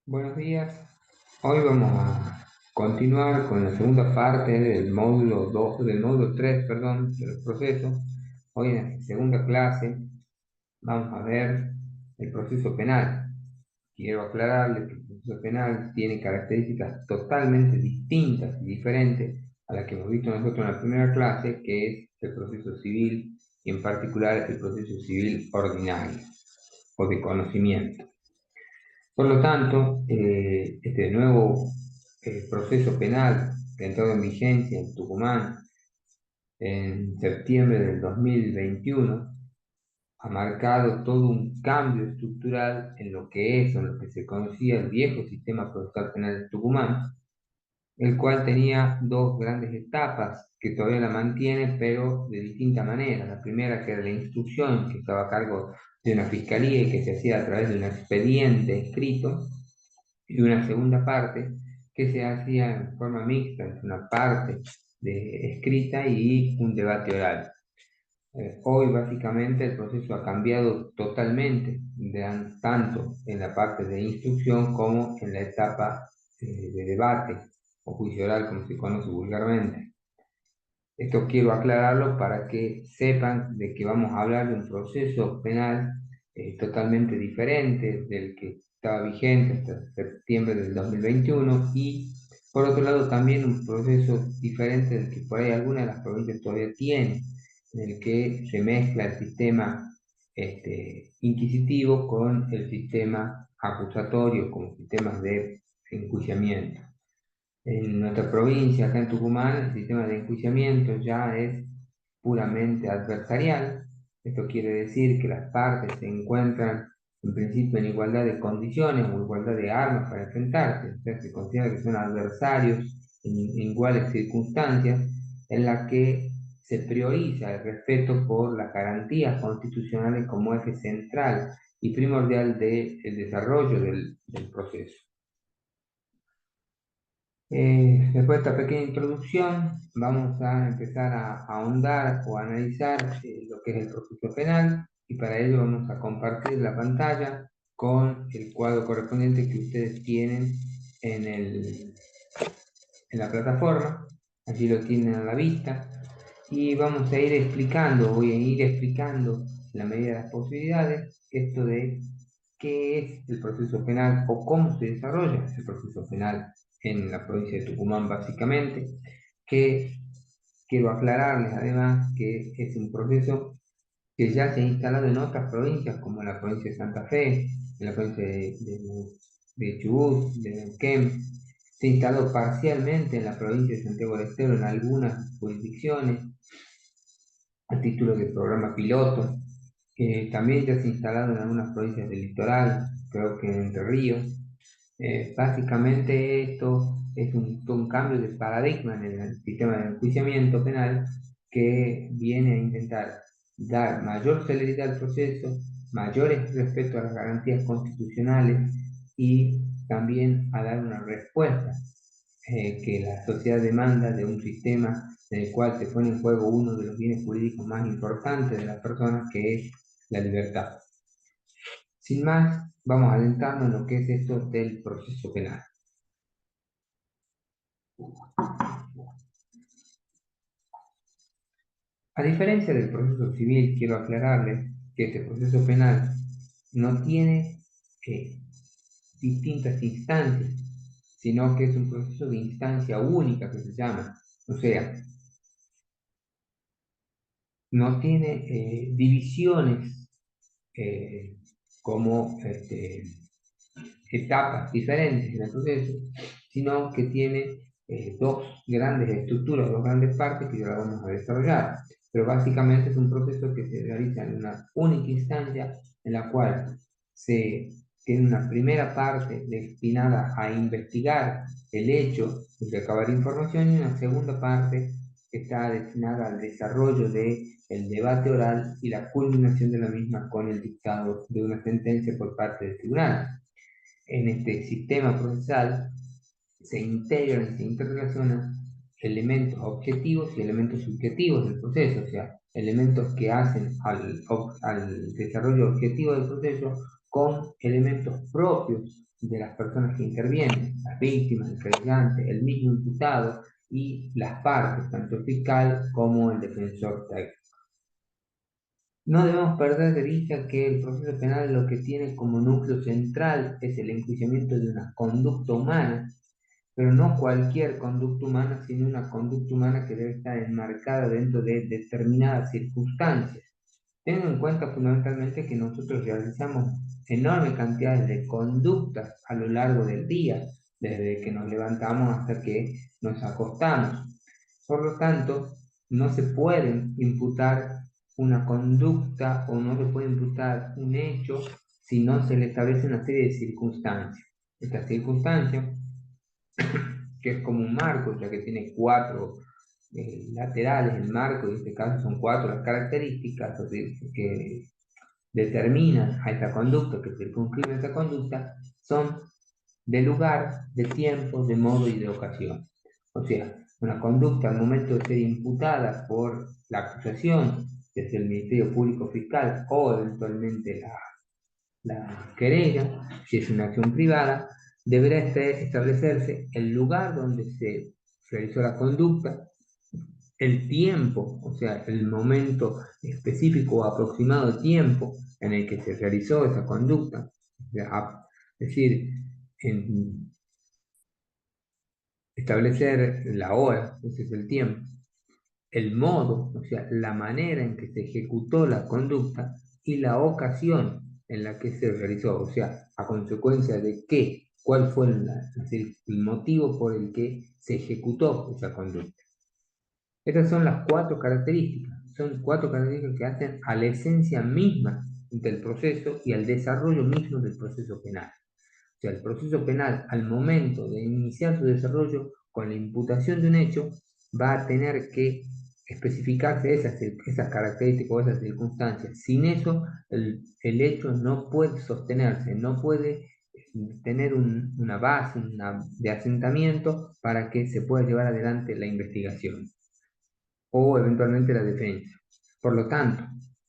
Buenos días. Hoy vamos a continuar con la segunda parte del módulo 2, del módulo 3, perdón, del proceso. Hoy en la segunda clase vamos a ver el proceso penal. Quiero aclararles que el proceso penal tiene características totalmente distintas y diferentes a las que hemos visto nosotros en la primera clase, que es el proceso civil y en particular el proceso civil ordinario o de conocimiento. Por lo tanto, este nuevo proceso penal que ha entrado en vigencia en Tucumán en septiembre del 2021 ha marcado todo un cambio estructural en lo que es o en lo que se conocía el viejo sistema procesal penal de Tucumán, el cual tenía dos grandes etapas que todavía la mantiene, pero de distinta manera. La primera, que era la instrucción, que estaba a cargo de una fiscalía y que se hacía a través de un expediente escrito, y una segunda parte que se hacía en forma mixta, entre una parte escrita y un debate oral. Hoy básicamente el proceso ha cambiado totalmente, tanto en la parte de instrucción como en la etapa de debate o juicio oral, como se conoce vulgarmente. Esto quiero aclararlo para que sepan de que vamos a hablar de un proceso penal totalmente diferente del que estaba vigente hasta septiembre del 2021 y por otro lado también un proceso diferente del que por ahí algunas de las provincias todavía tienen, en el que se mezcla el sistema inquisitivo con el sistema acusatorio como sistemas de enjuiciamiento. En nuestra provincia, acá en Tucumán, el sistema de enjuiciamiento ya es puramente adversarial. Esto quiere decir que las partes se encuentran en principio en igualdad de condiciones o igualdad de armas para enfrentarse. O sea, se considera que son adversarios en iguales circunstancias en las que se prioriza el respeto por las garantías constitucionales como eje central y primordial del desarrollo del proceso. Después de esta pequeña introducción, vamos a empezar a ahondar o a analizar lo que es el proceso penal y para ello vamos a compartir la pantalla con el cuadro correspondiente que ustedes tienen en, en la plataforma. Allí lo tienen a la vista y vamos a ir explicando, voy a ir explicando en la medida de las posibilidades esto de qué es el proceso penal o cómo se desarrolla el proceso penal en la provincia de Tucumán básicamente, que quiero aclararles además que es un proceso que ya se ha instalado en otras provincias como en la provincia de Santa Fe, en la provincia de Chubut, de Neuquén, se instaló parcialmente en la provincia de Santiago del Estero en algunas jurisdicciones a título de programa piloto. También ya se ha instalado en algunas provincias del litoral, creo que en Entre Ríos. Básicamente esto es un cambio de paradigma en el sistema de enjuiciamiento penal que viene a intentar dar mayor celeridad al proceso, mayores respeto a las garantías constitucionales y también a dar una respuesta que la sociedad demanda de un sistema en el cual se pone en juego uno de los bienes jurídicos más importantes de las personas, que es la libertad. Sin más, vamos a adentrarnos en lo que es esto del proceso penal. A diferencia del proceso civil, quiero aclararles que este proceso penal no tiene distintas instancias, sino que es un proceso de instancia única que se llama. O sea, no tiene divisiones como etapas diferentes en el proceso, sino que tiene dos grandes estructuras, dos grandes partes que ya las vamos a desarrollar. Pero básicamente es un proceso que se realiza en una única instancia en la cual se tiene una primera parte destinada a investigar el hecho y recabar información y una segunda parte que está destinada al desarrollo del debate oral y la culminación de la misma con el dictado de una sentencia por parte del tribunal. En este sistema procesal se integran y se interrelacionan elementos objetivos y elementos subjetivos del proceso, o sea, elementos que hacen al desarrollo objetivo del proceso con elementos propios de las personas que intervienen, las víctimas, el creyente, el mismo imputado y las partes, tanto el fiscal como el defensor técnico. No debemos perder de vista que el proceso penal lo que tiene como núcleo central es el enjuiciamiento de una conducta humana, pero no cualquier conducta humana, sino una conducta humana que debe estar enmarcada dentro de determinadas circunstancias. Teniendo en cuenta fundamentalmente que nosotros realizamos enormes cantidades de conductas a lo largo del día, desde que nos levantamos hasta que nos acostamos. Por lo tanto, no se puede imputar una conducta o no se puede imputar un hecho si no se le establece una serie de circunstancias. Estas circunstancias, que es como un marco, ya que tiene cuatro laterales, el marco, en este caso son cuatro las características que determinan a esta conducta, que circunscriben esta conducta, son de lugar, de tiempo, de modo y de ocasión. O sea, una conducta al momento de ser imputada por la acusación desde el Ministerio Público Fiscal o eventualmente la querella, si es una acción privada, deberá establecerse el lugar donde se realizó la conducta, el tiempo, o sea, el momento específico o aproximado de tiempo en el que se realizó esa conducta, es decir, en establecer la hora, ese es el tiempo, el modo, o sea, la manera en que se ejecutó la conducta y la ocasión en la que se realizó, o sea, a consecuencia de qué, cuál fue el motivo por el que se ejecutó esa conducta. Estas son las cuatro características, son cuatro características que hacen a la esencia misma del proceso y al desarrollo mismo del proceso penal. O sea, el proceso penal, al momento de iniciar su desarrollo con la imputación de un hecho, va a tener que especificarse esas características o esas circunstancias. Sin eso, el hecho no puede sostenerse, no puede tener una base de asentamiento para que se pueda llevar adelante la investigación o eventualmente la defensa. Por lo tanto,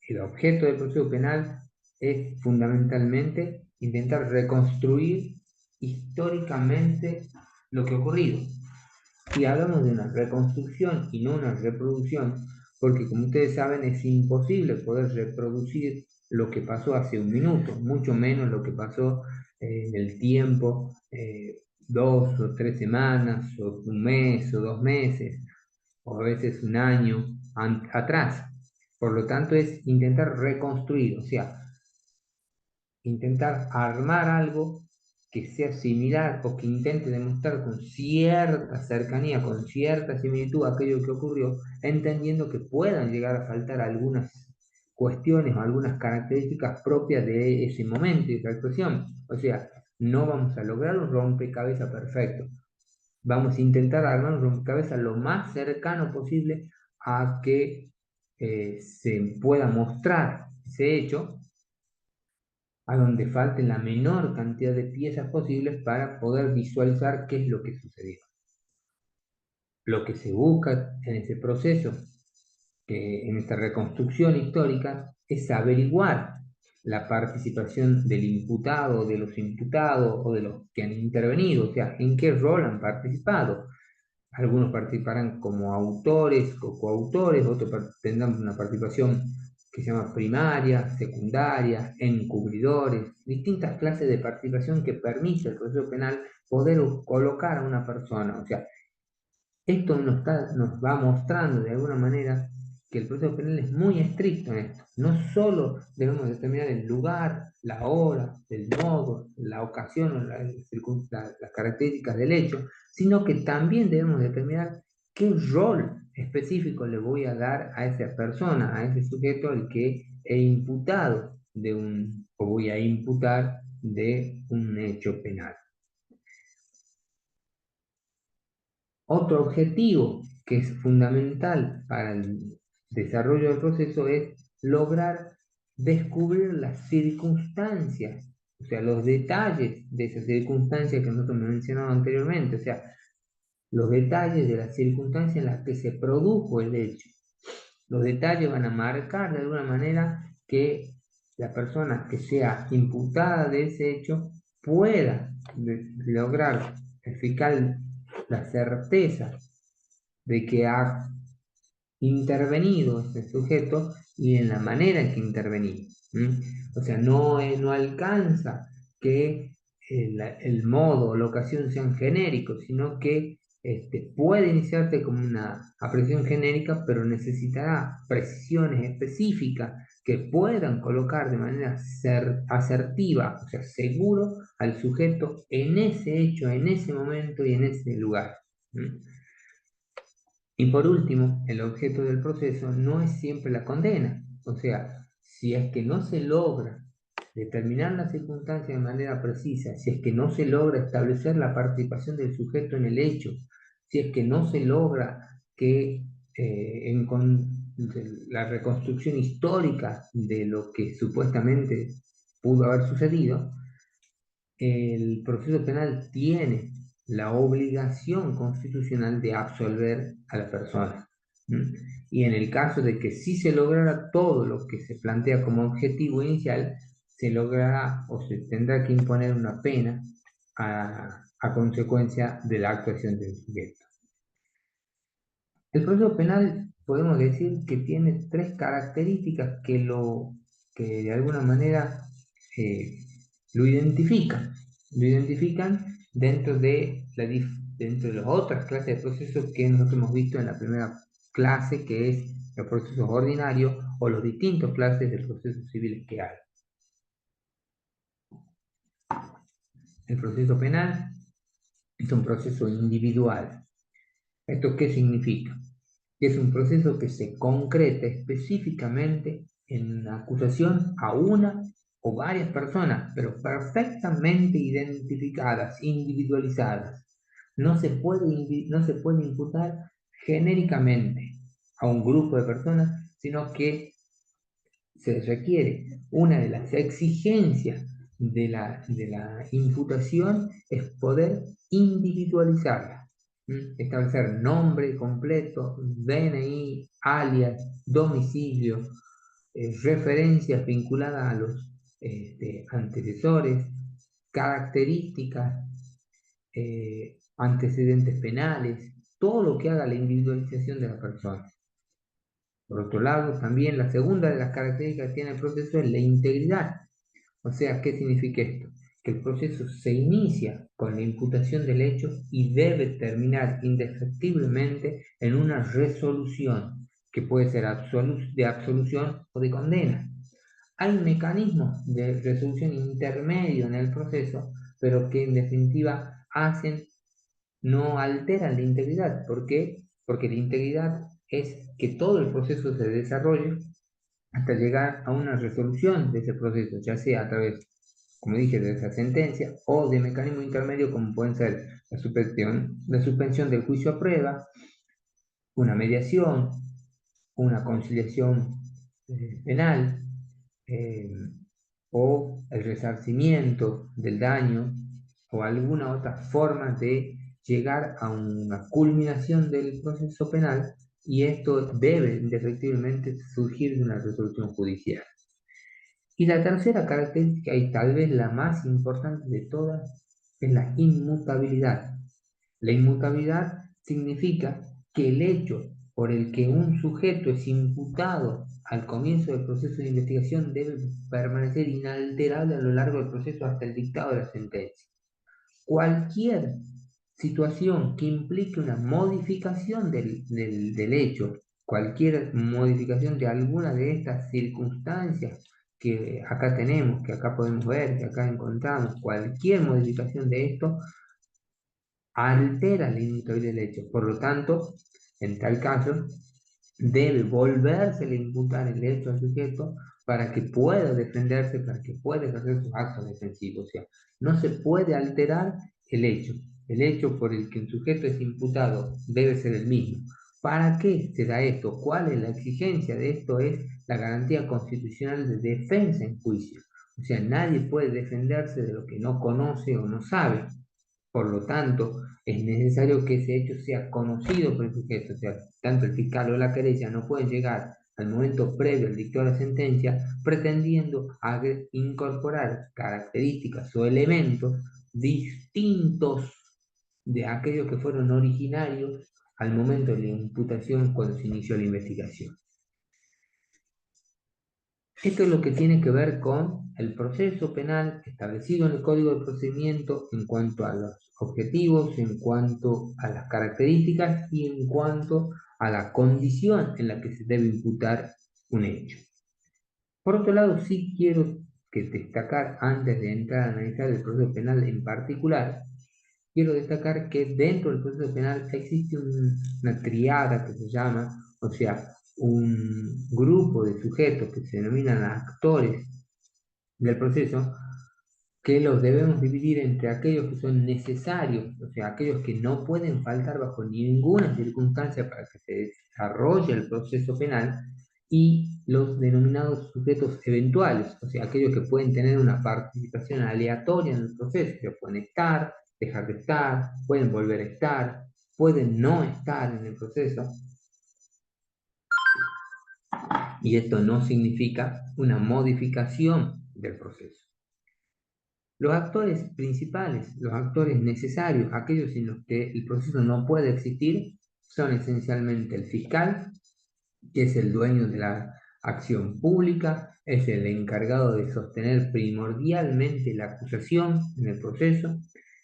el objeto del proceso penal es fundamentalmente intentar reconstruir históricamente lo que ha ocurrido. Y hablamos de una reconstrucción y no una reproducción, porque como ustedes saben es imposible poder reproducir lo que pasó hace un minuto, mucho menos lo que pasó en el tiempo, 2 o 3 semanas, o un mes o 2 meses, o a veces un año atrás. Por lo tanto, es intentar reconstruir, o sea, intentar armar algo que sea similar o que intente demostrar con cierta cercanía, con cierta similitud aquello que ocurrió, entendiendo que puedan llegar a faltar algunas cuestiones o algunas características propias de ese momento y esa actuación. O sea, no vamos a lograr un rompecabezas perfecto, vamos a intentar armar un rompecabezas lo más cercano posible a que se pueda mostrar ese hecho, a donde falte la menor cantidad de piezas posibles para poder visualizar qué es lo que sucedió. Lo que se busca en ese proceso, en esta reconstrucción histórica, es averiguar la participación del imputado, de los imputados o de los que han intervenido, o sea, en qué rol han participado. Algunos participarán como autores o coautores, otros tendrán una participación que se llama primaria, secundaria, encubridores, distintas clases de participación que permite el proceso penal poder colocar a una persona. O sea, esto nos va mostrando de alguna manera que el proceso penal es muy estricto en esto. No solo debemos determinar el lugar, la hora, el modo, la ocasión o las características del hecho, sino que también debemos determinar qué rol específico le voy a dar a esa persona, a ese sujeto al que he imputado o voy a imputar de un hecho penal. Otro objetivo que es fundamental para el desarrollo del proceso es lograr descubrir las circunstancias, o sea, los detalles de esas circunstancias que nosotros mencionamos anteriormente, o sea, los detalles de las circunstancias en las que se produjo el hecho. Los detalles van a marcar de alguna manera que la persona que sea imputada de ese hecho pueda lograr verificar la certeza de que ha intervenido este sujeto y en la manera en que intervenir. O sea, no alcanza que el modo o la ocasión sean genéricos, sino que puede iniciarse como una apreciación genérica, pero necesitará precisiones específicas que puedan colocar de manera asertiva, o sea, seguro al sujeto en ese hecho, en ese momento y en ese lugar. Y por último, el objeto del proceso no es siempre la condena. O sea, si es que no se logra determinar la circunstancia de manera precisa, si es que no se logra establecer la participación del sujeto en el hecho, si es que no se logra que la reconstrucción histórica de lo que supuestamente pudo haber sucedido, el proceso penal tiene la obligación constitucional de absolver a la persona. Y en el caso de que sí se lograra todo lo que se plantea como objetivo inicial, se logrará o se tendrá que imponer una pena a consecuencia de la actuación del sujeto. El proceso penal podemos decir que tiene tres características que de alguna manera eh, lo identifican. Lo identifican dentro de las otras clases de procesos que nosotros hemos visto en la primera clase, que es los procesos ordinarios o los distintos clases de procesos civiles que hay. El proceso penal es un proceso individual. ¿Esto qué significa? Que es un proceso que se concreta específicamente en una acusación a una o varias personas, pero perfectamente identificadas, individualizadas. No se puede imputar genéricamente a un grupo de personas, sino que se requiere una de las exigencias de la imputación es poder individualizarla. Establecer nombre completo, DNI, alias, domicilio, referencias vinculadas a los antecesores, características, antecedentes penales, todo lo que haga la individualización de la persona. Por otro lado, también la segunda de las características que tiene el proceso es la integridad. O sea, ¿qué significa esto? Que el proceso se inicia con la imputación del hecho y debe terminar indefectiblemente en una resolución que puede ser de absolución o de condena. Hay mecanismos de resolución intermedio en el proceso, pero que en definitiva no alteran la integridad. ¿Por qué? Porque la integridad es que todo el proceso se desarrolle hasta llegar a una resolución de ese proceso, ya sea a través, como dije, de esa sentencia o de mecanismos intermedios como pueden ser la suspensión del juicio a prueba, una mediación, una conciliación penal, eh, o el resarcimiento del daño o alguna otra forma de llegar a una culminación del proceso penal, y esto debe indefectiblemente surgir de una resolución judicial. Y la tercera característica, y tal vez la más importante de todas, es la inmutabilidad. La inmutabilidad significa que el hecho por el que un sujeto es imputado al comienzo del proceso de investigación debe permanecer inalterable a lo largo del proceso hasta el dictado de la sentencia. Cualquier situación que implique una modificación del hecho, cualquier modificación de alguna de estas circunstancias que acá tenemos, que acá podemos ver, que acá encontramos, cualquier modificación de esto altera la inmutabilidad del hecho. Por lo tanto, en tal caso, debe volverse a imputar el hecho al sujeto para que pueda defenderse, para que pueda ejercer sus actos defensivos. O sea, no se puede alterar el hecho. El hecho por el que un sujeto es imputado debe ser el mismo. ¿Para qué se da esto? ¿Cuál es la exigencia de esto? Es la garantía constitucional de defensa en juicio. O sea, nadie puede defenderse de lo que no conoce o no sabe. Por lo tanto, es necesario que ese hecho sea conocido por el sujeto. O sea, tanto el fiscal o la querella no pueden llegar al momento previo al dictado de la sentencia, pretendiendo incorporar características o elementos distintos de aquellos que fueron originarios al momento de la imputación cuando se inició la investigación. Esto es lo que tiene que ver con el proceso penal establecido en el Código de Procedimiento en cuanto a los objetivos, en cuanto a las características y en cuanto a la condición en la que se debe imputar un hecho. Por otro lado, sí quiero destacar, antes de entrar a analizar el proceso penal en particular, quiero destacar que dentro del proceso penal existe una triada que se llama, o sea, un grupo de sujetos que se denominan actores del proceso, que los debemos dividir entre aquellos que son necesarios, o sea, aquellos que no pueden faltar bajo ninguna circunstancia para que se desarrolle el proceso penal, y los denominados sujetos eventuales, o sea, aquellos que pueden tener una participación aleatoria en el proceso, que pueden estar, dejar de estar, pueden volver a estar, pueden no estar en el proceso, y esto no significa una modificación del proceso. Los actores principales, los actores necesarios, aquellos sin los que el proceso no puede existir, son esencialmente el fiscal, que es el dueño de la acción pública, es el encargado de sostener primordialmente la acusación en el proceso.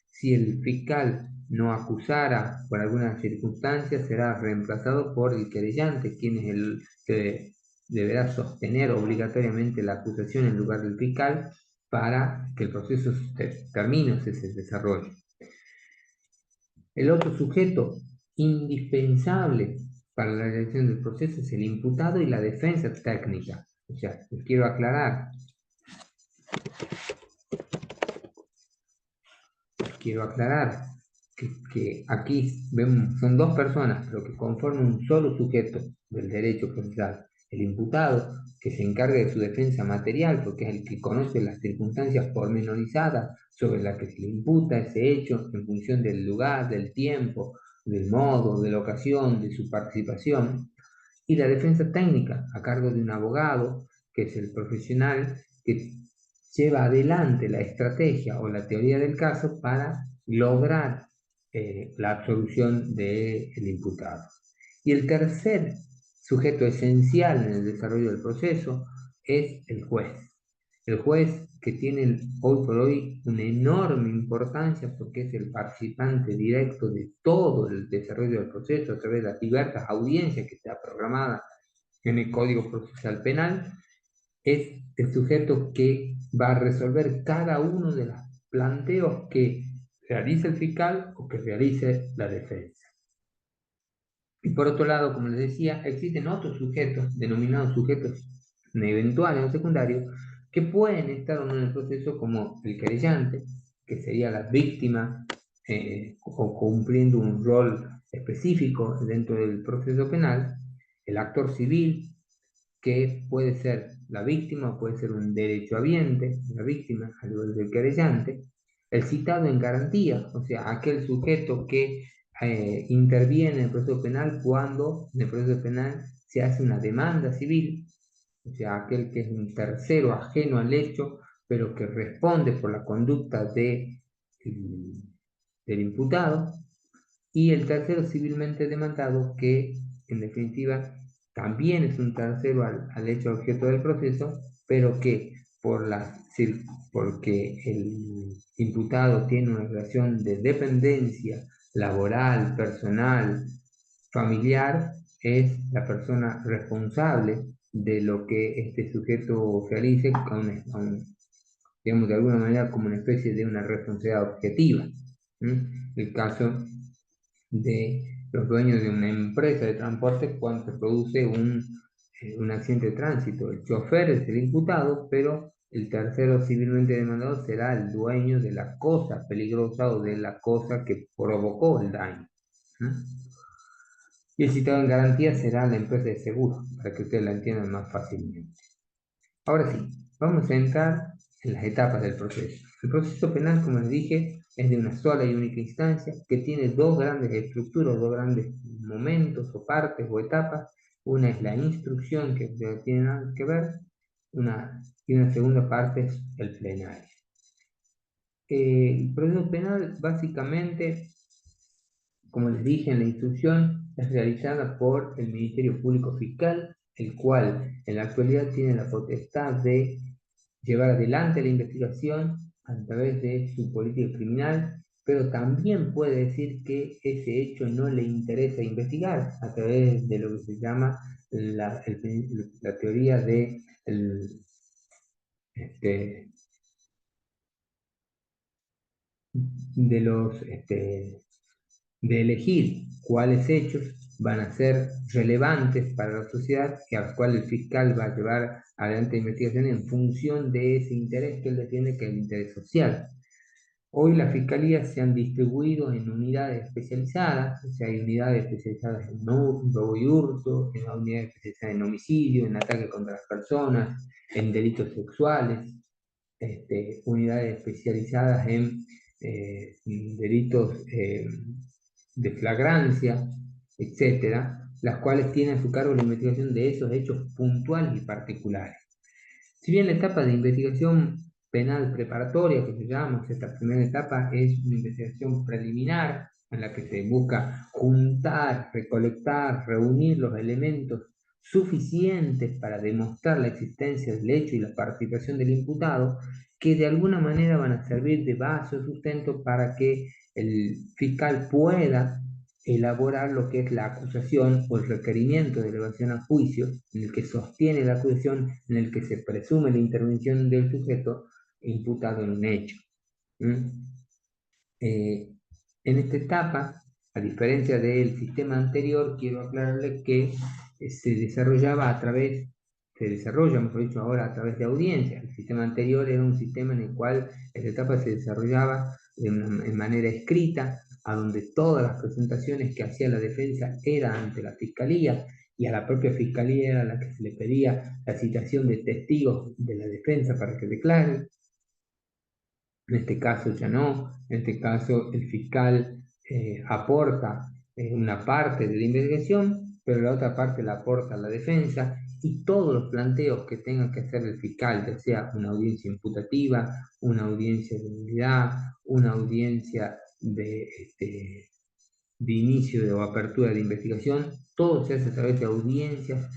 Si el fiscal no acusara por alguna circunstancia, será reemplazado por el querellante, quien es el que deberá sostener obligatoriamente la acusación en lugar del fiscal para que el proceso termine o se desarrolle. El otro sujeto indispensable para la realización del proceso es el imputado y la defensa técnica. O sea, les quiero aclarar que aquí vemos, son dos personas, pero que conforman un solo sujeto del derecho procesal. El imputado, que se encarga de su defensa material, porque es el que conoce las circunstancias pormenorizadas sobre las que se le imputa ese hecho en función del lugar, del tiempo, del modo, de la ocasión, de su participación. Y la defensa técnica, a cargo de un abogado, que es el profesional que lleva adelante la estrategia o la teoría del caso para lograr la absolución del imputado. Y el tercer sujeto esencial en el desarrollo del proceso es el juez. El juez que tiene hoy por hoy una enorme importancia porque es el participante directo de todo el desarrollo del proceso a través de las diversas audiencias que está programada en el Código Procesal Penal. Es el sujeto que va a resolver cada uno de los planteos que realice el fiscal o que realice la defensa. Y por otro lado, como les decía, existen otros sujetos, denominados sujetos eventuales o secundarios, que pueden estar o no en el proceso, como el querellante, que sería la víctima o cumpliendo un rol específico dentro del proceso penal, el actor civil, que puede ser la víctima, puede ser un derechohabiente, la víctima, al igual del querellante, el citado en garantía, o sea, aquel sujeto que interviene en el proceso penal cuando en el proceso penal se hace una demanda civil, o sea, aquel que es un tercero ajeno al hecho, pero que responde por la conducta del imputado, y el tercero civilmente demandado, que en definitiva también es un tercero al hecho objeto del proceso, pero que porque el imputado tiene una relación de dependencia laboral, personal, familiar, es la persona responsable de lo que este sujeto realice, digamos, de alguna manera como una especie de una responsabilidad objetiva. El caso de los dueños de una empresa de transporte cuando se produce un accidente de tránsito. El chofer es el imputado, pero el tercero civilmente demandado será el dueño de la cosa peligrosa o de la cosa que provocó el daño. Y el citado en garantía será la empresa de seguros, para que ustedes la entiendan más fácilmente. Ahora sí, vamos a entrar en las etapas del proceso. El proceso penal, como les dije, es de una sola y única instancia que tiene dos grandes estructuras, dos grandes momentos o partes o etapas, Una es la instrucción, que no tiene nada que ver, y una segunda parte es el plenario. El proceso penal básicamente, como les dije en la instrucción, es realizada por el Ministerio Público Fiscal, el cual en la actualidad tiene la potestad de llevar adelante la investigación a través de su política criminal, pero también puede decir que ese hecho no le interesa investigar a través de lo que se llama la teoría este, de los de elegir cuáles hechos van a ser relevantes para la sociedad y a los cuales el fiscal va a llevar adelante investigación en función de ese interés que él defiende, que es el interés social. Hoy las fiscalías se han distribuido en unidades especializadas, o sea, hay unidades especializadas en robo y hurto, en unidades especializadas en homicidio, en ataque contra las personas, en delitos sexuales, unidades especializadas en delitos de flagrancia, etcétera, las cuales tienen a su cargo la investigación de esos hechos puntuales y particulares. Si bien la etapa de investigación penal preparatoria, que se llama, esta primera etapa es una investigación preliminar en la que se busca juntar, recolectar, reunir los elementos suficientes para demostrar la existencia del hecho y la participación del imputado, que de alguna manera van a servir de base o sustento para que el fiscal pueda elaborar lo que es la acusación o el requerimiento de elevación a juicio, en el que sostiene la acusación, en el que se presume la intervención del sujeto imputado en un hecho. En esta etapa, a diferencia del sistema anterior, quiero aclararle que se desarrollaba se desarrolla, mejor dicho, ahora a través de audiencias. El sistema anterior era un sistema en el cual esta etapa se desarrollaba en manera escrita, a donde todas las presentaciones que hacía la defensa eran ante la fiscalía, y a la propia fiscalía era la que se le pedía la citación de testigos de la defensa para que declaren. En este caso ya no, en este caso el fiscal aporta una parte de la investigación, pero la otra parte la aporta la defensa, y todos los planteos que tenga que hacer el fiscal, ya sea una audiencia imputativa, una audiencia de nulidad, una audiencia de inicio o apertura de investigación, todo se hace a través de audiencias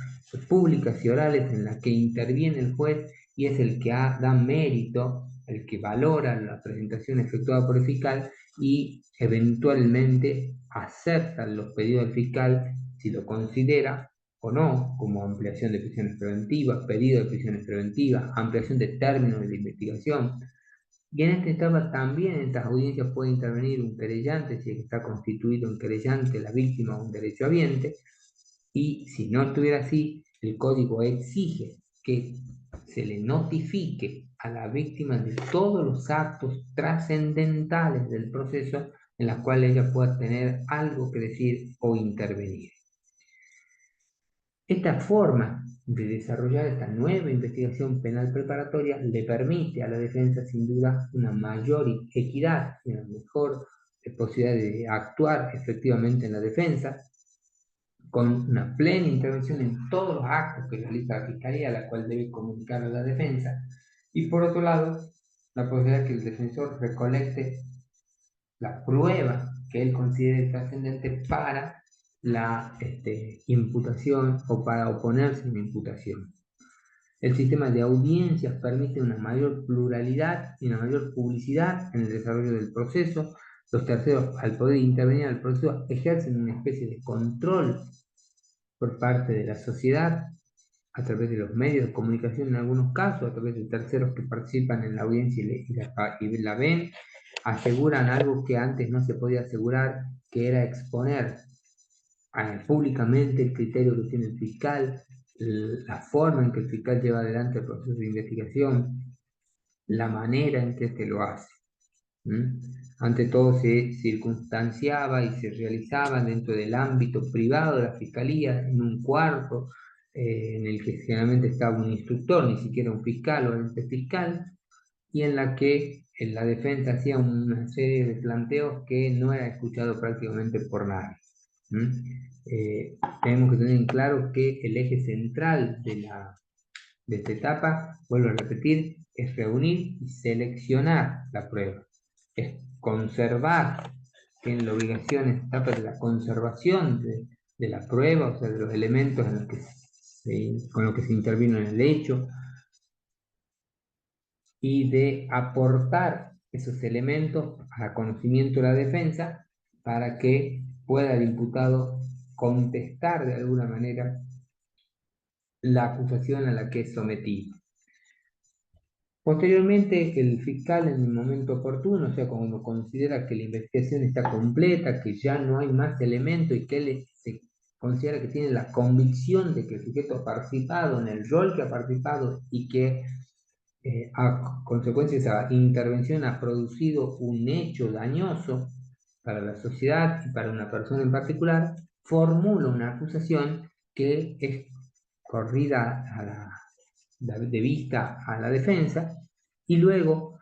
públicas y orales en las que interviene el juez y es el que da mérito, el que valora la presentación efectuada por el fiscal y eventualmente acepta los pedidos del fiscal si lo considera o no, como ampliación de prisiones preventivas, pedido de prisiones preventivas, ampliación de términos de investigación. Y en esta etapa también en estas audiencias puede intervenir un querellante, si está constituido un querellante, la víctima o un derechohabiente, y si no estuviera así, el código exige que se le notifique a la víctima de todos los actos trascendentales del proceso en los cuales ella pueda tener algo que decir o intervenir. Esta forma de desarrollar esta nueva investigación penal preparatoria le permite a la defensa, sin duda, una mayor equidad y una mejor posibilidad de actuar efectivamente en la defensa, con una plena intervención en todos los actos que realiza la Fiscalía, la cual debe comunicar a la defensa, y por otro lado, la posibilidad de que el defensor recolecte la prueba que él considere trascendente para la imputación o para oponerse a una imputación. El sistema de audiencias permite una mayor pluralidad y una mayor publicidad en el desarrollo del proceso. Los terceros, al poder intervenir al proceso, ejercen una especie de control por parte de la sociedad a través de los medios de comunicación en algunos casos, a través de terceros que participan en la audiencia y la ven, aseguran algo que antes no se podía asegurar, que era exponer públicamente el criterio que tiene el fiscal, la forma en que el fiscal lleva adelante el proceso de investigación, la manera en que éste lo hace. Ante todo se circunstanciaba y se realizaba dentro del ámbito privado de la fiscalía, en un cuarto en el que generalmente estaba un instructor, ni siquiera un fiscal o ente fiscal, y en la que la defensa hacía una serie de planteos que no era escuchado prácticamente por nadie. tenemos que tener en claro que el eje central de esta etapa, vuelvo a repetir, es reunir y seleccionar la prueba, es conservar, tiene la obligación esta etapa de la conservación de la prueba, o sea, de los elementos en los que con los que se intervino en el hecho, y de aportar esos elementos a conocimiento de la defensa para que pueda el imputado contestar de alguna manera la acusación a la que es sometido. Posteriormente, el fiscal en el momento oportuno, o sea, cuando considera que la investigación está completa, que ya no hay más elementos y que él se considera que tiene la convicción de que el sujeto ha participado en el rol que ha participado y que a consecuencia de esa intervención ha producido un hecho dañoso para la sociedad y para una persona en particular, formula una acusación que es corrida de vista a la defensa y luego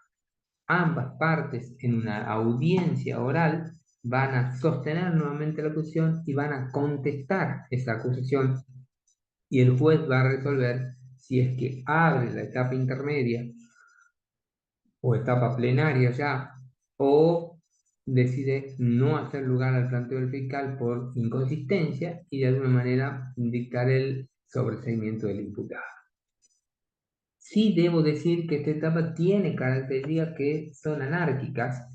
ambas partes en una audiencia oral van a sostener nuevamente la acusación y van a contestar esa acusación y el juez va a resolver si es que abre la etapa intermedia o etapa plenaria ya, o decide no hacer lugar al planteo del fiscal por inconsistencia y de alguna manera dictar el sobreseimiento del imputado. Sí debo decir que esta etapa tiene características que son anárquicas.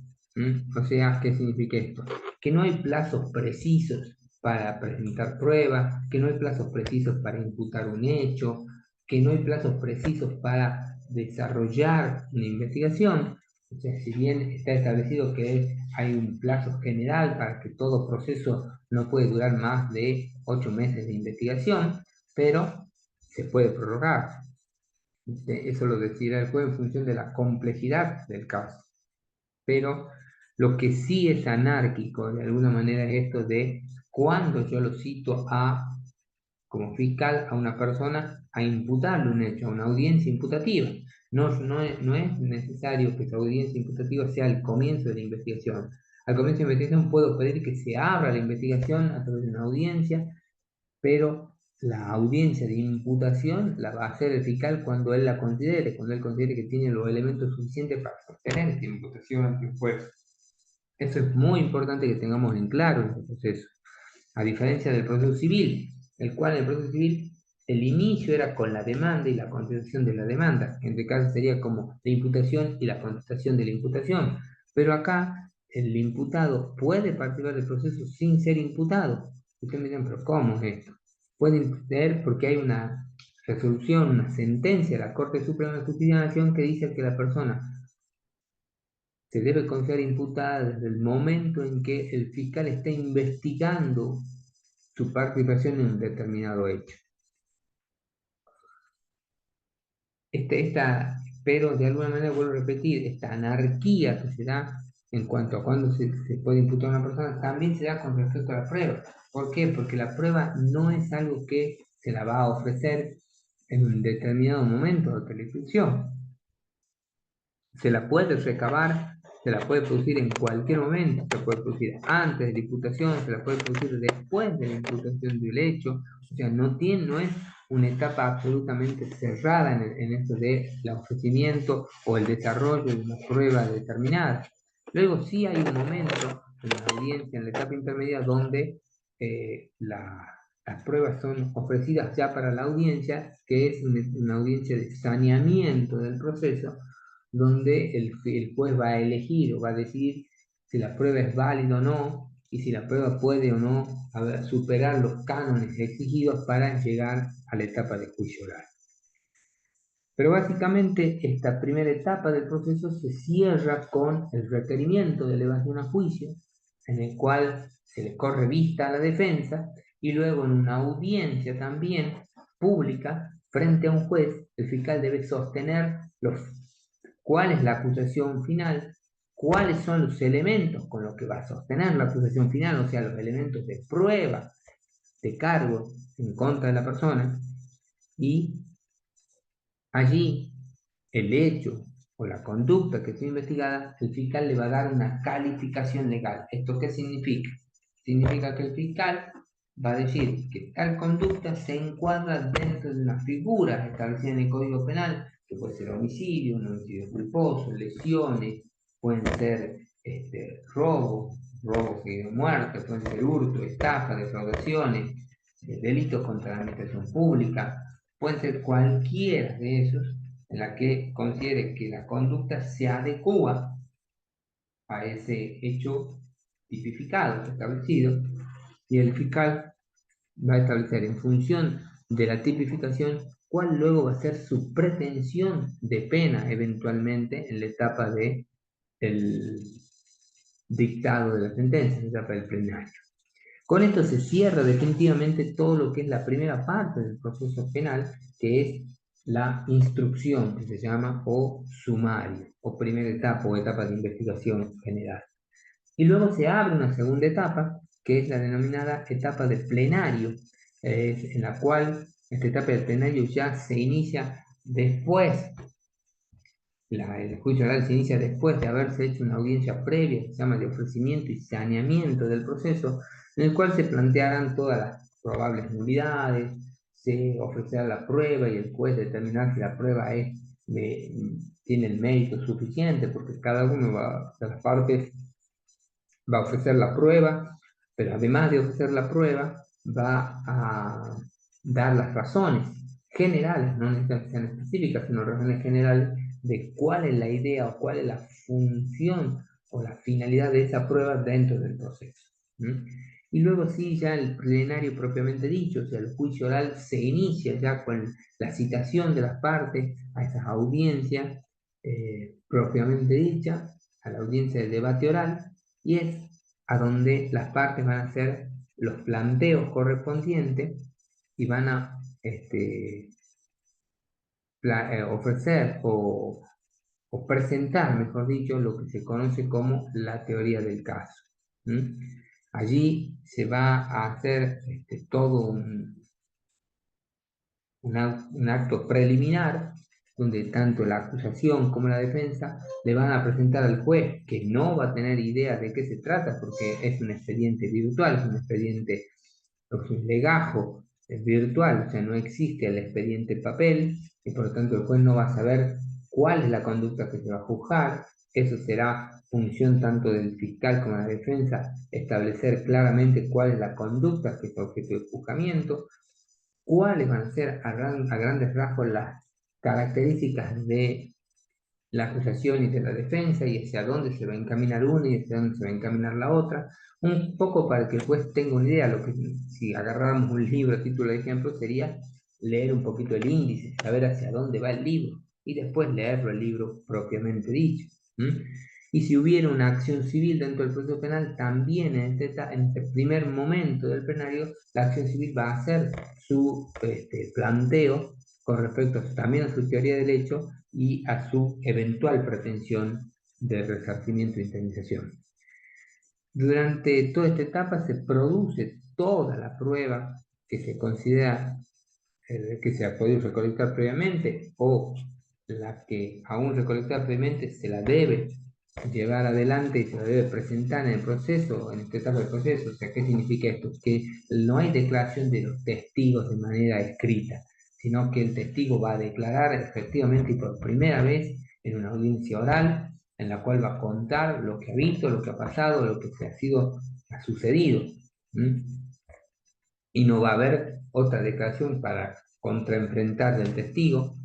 O sea, ¿qué significa esto? Que no hay plazos precisos para presentar pruebas, que no hay plazos precisos para imputar un hecho, que no hay plazos precisos para desarrollar una investigación. O sea, si bien está establecido que hay un plazo general para que todo proceso no puede durar más de 8 meses de investigación, pero se puede prorrogar. Eso lo decidirá el juez en función de la complejidad del caso. Pero lo que sí es anárquico de alguna manera es esto de cuando yo lo cito como fiscal a una persona a imputarle un hecho, a una audiencia imputativa. No es necesario que esa audiencia imputativa sea el comienzo de la investigación. Al comienzo de la investigación puedo pedir que se abra la investigación a través de una audiencia, pero la audiencia de imputación la va a hacer el fiscal cuando él la considere, cuando él considere que tiene los elementos suficientes para sostener esta imputación ante el juez. Eso es muy importante que tengamos en claro en este proceso, a diferencia del proceso civil, el cual en el proceso civil el inicio era con la demanda y la contestación de la demanda, en este caso sería como la imputación y la contestación de la imputación, pero acá el imputado puede participar del proceso sin ser imputado. Ustedes me dirán, pero ¿cómo es esto? Pueden ser porque hay una resolución, una sentencia de la Corte Suprema de Justicia de la Nación que dice que la persona se debe considerar imputada desde el momento en que el fiscal está investigando su participación en un determinado hecho. Pero de alguna manera, vuelvo a repetir, esta anarquía que se da en cuanto a cuándo se puede imputar a una persona, también se da con respecto a la prueba. ¿Por qué? Porque la prueba no es algo que se la va a ofrecer en un determinado momento de la instrucción. Se la puede recabar, se la puede producir en cualquier momento, se puede producir antes de la imputación, se la puede producir después de la imputación del hecho, o sea, no es una etapa absolutamente cerrada en esto de el ofrecimiento o el desarrollo de una prueba determinada. Luego sí hay un momento en la audiencia, en la etapa intermedia, donde las pruebas son ofrecidas ya para la audiencia, que es una audiencia de saneamiento del proceso, donde el juez va a elegir o va a decidir si la prueba es válida o no, y si la prueba puede o no superar los cánones exigidos para llegar a la etapa de juicio oral. Pero básicamente esta primera etapa del proceso se cierra con el requerimiento de elevación a juicio, en el cual se le corre vista a la defensa, y luego en una audiencia también pública frente a un juez, el fiscal debe sostener cuál es la acusación final, cuáles son los elementos con los que va a sostener la acusación final, o sea, los elementos de prueba de cargo en contra de la persona, y allí el hecho o la conducta que está investigada, el fiscal le va a dar una calificación legal. ¿Esto qué significa? Significa que el fiscal va a decir que tal conducta se encuadra dentro de unas figuras establecidas en el Código Penal, que puede ser homicidio, un homicidio culposo, lesiones, pueden ser robos y muerte, pueden ser hurto, estafa, defraudaciones, delitos contra la administración pública, pueden ser cualquiera de esos en la que considere que la conducta se adecua a ese hecho tipificado, establecido, y el fiscal va a establecer en función de la tipificación cuál luego va a ser su pretensión de pena eventualmente en la etapa de el dictado de la sentencia, en la etapa del plenario. Con esto se cierra definitivamente todo lo que es la primera parte del proceso penal, que es la instrucción, que se llama, o sumario, o primera etapa, o etapa de investigación general. Y luego se abre una segunda etapa, que es la denominada etapa de plenario, en la cual esta etapa del plenario ya se inicia después, el juicio oral se inicia después de haberse hecho una audiencia previa, que se llama de ofrecimiento y saneamiento del proceso, en el cual se plantearán todas las probables nulidades, se ofrecerá la prueba y el juez determinará si la prueba tiene el mérito suficiente, porque cada una de las partes va a ofrecer la prueba, pero además de ofrecer la prueba, va a dar las razones generales, no necesariamente sean específicas, sino razones generales de cuál es la idea o cuál es la función o la finalidad de esa prueba dentro del proceso. Y luego sí, ya el plenario propiamente dicho, o sea, el juicio oral se inicia ya con la citación de las partes a esas audiencias propiamente dicha, a la audiencia del debate oral, y es a donde las partes van a hacer los planteos correspondientes y van a ofrecer o presentar, mejor dicho, lo que se conoce como la teoría del caso. Allí se va a hacer todo un acto preliminar donde tanto la acusación como la defensa le van a presentar al juez, que no va a tener idea de qué se trata porque es un expediente virtual, es un expediente, es un legajo virtual, o sea, no existe el expediente papel y por lo tanto el juez no va a saber cuál es la conducta que se va a juzgar. Eso será función tanto del fiscal como de la defensa establecer claramente cuál es la conducta que es objeto de juzgamiento, cuáles van a ser a grandes rasgos las características de la acusación y de la defensa y hacia dónde se va a encaminar una y hacia dónde se va a encaminar la otra, un poco para que el juez tenga una idea. Lo que si agarráramos un libro a título de ejemplo sería leer un poquito el índice, saber hacia dónde va el libro y después leerlo el libro propiamente dicho. Y si hubiera una acción civil dentro del proceso penal, también en este primer momento del plenario, la acción civil va a hacer su planteo con respecto también a su teoría del hecho y a su eventual pretensión de resarcimiento e indemnización. Durante toda esta etapa se produce toda la prueba que se considera que se ha podido recolectar previamente o la que aún recolectar previamente se la debe llevar adelante y se la debe presentar en el proceso, en esta etapa del proceso. O sea, ¿qué significa esto? Que no hay declaración de los testigos de manera escrita, sino que el testigo va a declarar efectivamente y por primera vez en una audiencia oral en la cual va a contar lo que ha visto, lo que ha pasado, lo que ha sucedido. Y no va a haber otra declaración para contraenfrentar del testigo.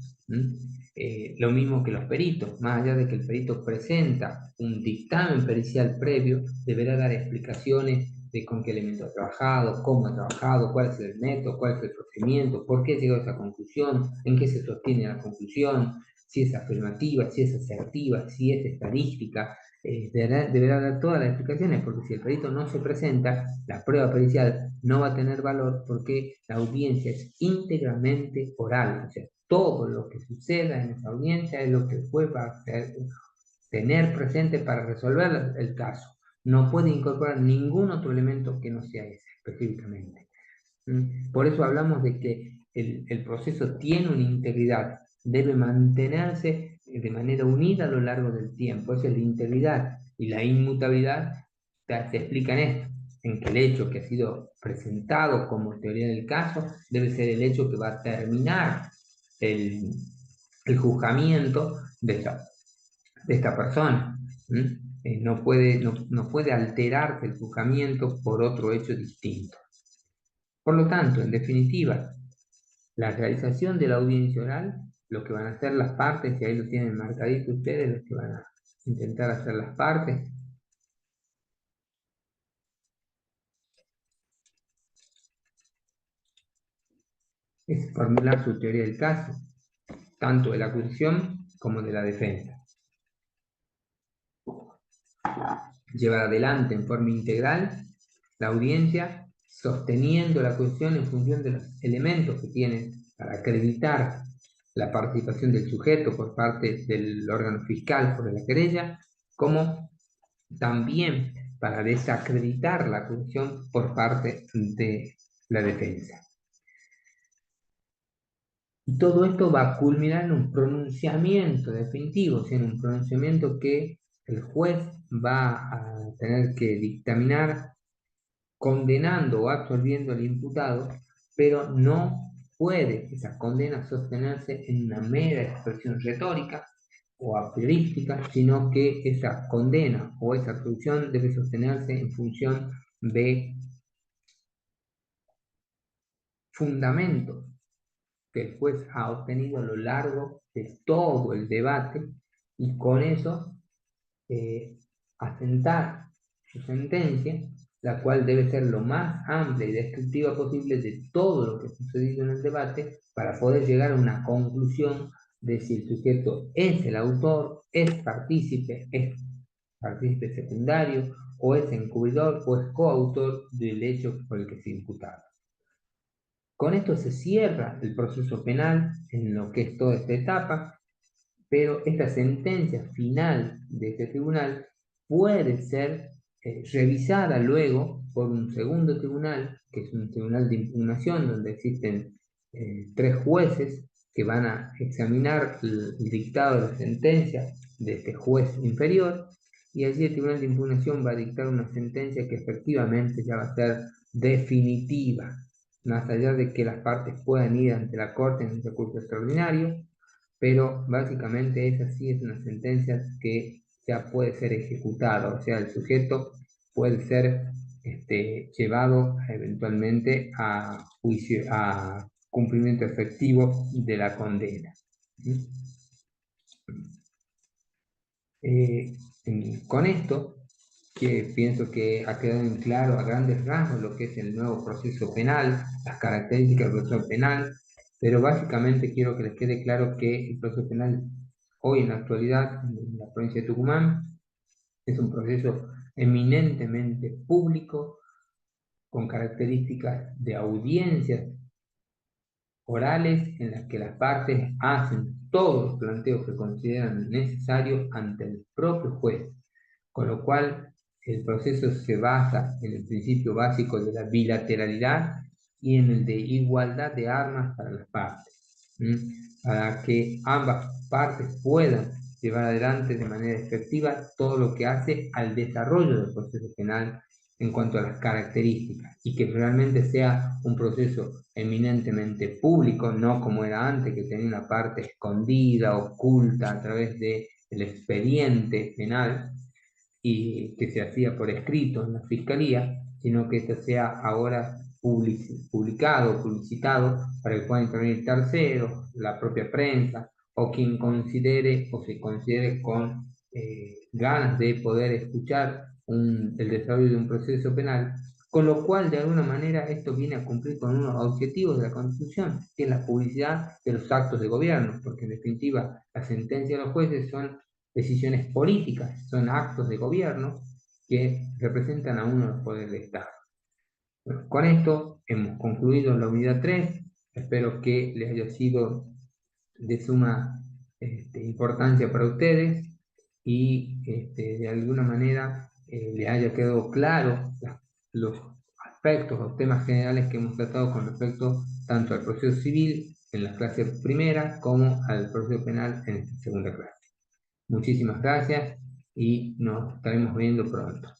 Lo mismo que los peritos, más allá de que el perito presenta un dictamen pericial previo, deberá dar explicaciones de con qué elemento ha trabajado, cómo ha trabajado, cuál es el método, cuál es el procedimiento, por qué llegó a esa conclusión, en qué se sostiene la conclusión, si es afirmativa, si es asertiva, si es estadística. Deberá dar todas las explicaciones, porque si el perito no se presenta, la prueba pericial no va a tener valor porque la audiencia es íntegramente oral. O sea, todo lo que suceda en esa audiencia es lo que el juez va a tener presente para resolver el caso. No puede incorporar ningún otro elemento que no sea ese específicamente. Por eso hablamos de que el proceso tiene una integridad, debe mantenerse de manera unida a lo largo del tiempo. Esa es la integridad y la inmutabilidad se explica en esto. en que el hecho que ha sido presentado como teoría del caso debe ser el hecho que va a terminar el juzgamiento de esta persona. No puede alterarse el juzgamiento por otro hecho distinto. Por lo tanto, en definitiva, la realización de la audiencia oral, lo que van a hacer las partes, y ahí lo tienen marcadito ustedes, los que van a intentar hacer las partes, es formular su teoría del caso, tanto de la acusación como de la defensa. Llevar adelante en forma integral la audiencia, sosteniendo la acusación en función de los elementos que tiene para acreditar la participación del sujeto por parte del órgano fiscal sobre la querella, como también para desacreditar la acusación por parte de la defensa. Y todo esto va a culminar en un pronunciamiento definitivo, o sea, en un pronunciamiento que el juez va a tener que dictaminar condenando o absolviendo al imputado, pero no puede esa condena sostenerse en una mera expresión retórica o apriorística, sino que esa condena o esa absolución debe sostenerse en función de fundamentos que el juez ha obtenido a lo largo de todo el debate y con eso asentar su sentencia, la cual debe ser lo más amplia y descriptiva posible de todo lo que ha sucedido en el debate para poder llegar a una conclusión de si el sujeto es el autor, es partícipe secundario, o es encubridor o es coautor del hecho por el que se imputaba. Con esto se cierra el proceso penal en lo que es toda esta etapa, pero esta sentencia final de este tribunal puede ser revisada luego por un segundo tribunal, que es un tribunal de impugnación, donde existen 3 jueces que van a examinar el dictado de la sentencia de este juez inferior, y allí el tribunal de impugnación va a dictar una sentencia que efectivamente ya va a ser definitiva, más allá de que las partes puedan ir ante la corte en un recurso extraordinario, pero básicamente esa sí es una sentencia que ya puede ser ejecutada, o sea, el sujeto puede ser llevado eventualmente a juicio, a cumplimiento efectivo de la condena. Con esto, que pienso que ha quedado en claro a grandes rasgos lo que es el nuevo proceso penal, las características del proceso penal, pero básicamente quiero que les quede claro que el proceso penal hoy en la actualidad en la provincia de Tucumán es un proceso eminentemente público, con características de audiencias orales en las que las partes hacen todos los planteos que consideran necesarios ante el propio juez, con lo cual el proceso se basa en el principio básico de la bilateralidad y en el de igualdad de armas para las partes, para que ambas partes puedan llevar adelante de manera efectiva todo lo que hace al desarrollo del proceso penal en cuanto a las características, y que realmente sea un proceso eminentemente público, no como era antes, que tenía una parte escondida, oculta a través del expediente penal y que se hacía por escrito en la fiscalía, sino que esto sea ahora publicado, publicitado, para que puedan intervenir terceros, la propia prensa, o quien considere o se considere con ganas de poder escuchar el desarrollo de un proceso penal, con lo cual de alguna manera esto viene a cumplir con unos objetivos de la Constitución, que es la publicidad de los actos de gobierno, porque en definitiva las sentencias de los jueces son decisiones políticas, son actos de gobierno que representan a uno de los poderes del Estado. Bueno, con esto hemos concluido la unidad 3, espero que les haya sido de suma importancia para ustedes y de alguna manera les haya quedado claro los aspectos o temas generales que hemos tratado con respecto tanto al proceso civil en la clase primera como al proceso penal en esta segunda clase. Muchísimas gracias y nos estaremos viendo pronto.